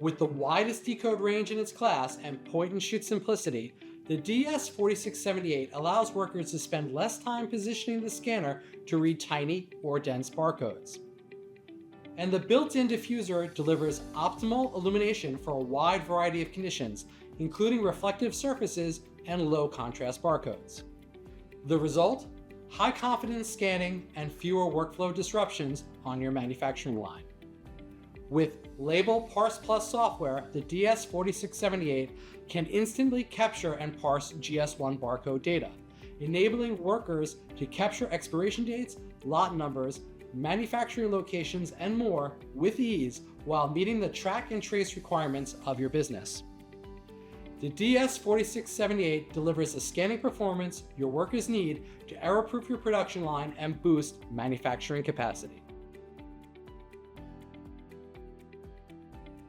With the widest decode range in its class and point-and-shoot simplicity, the DS4678 allows workers to spend less time positioning the scanner to read tiny or dense barcodes. And the built-in diffuser delivers optimal illumination for a wide variety of conditions, including reflective surfaces and low-contrast barcodes. The result? High-confidence scanning and fewer workflow disruptions on your manufacturing line. With Label Parse Plus software, the DS4678 can instantly capture and parse GS1 barcode data, enabling workers to capture expiration dates, lot numbers, manufacturing locations, and more with ease while meeting the track and trace requirements of your business. The DS4678 delivers the scanning performance your workers need to error-proof your production line and boost manufacturing capacity.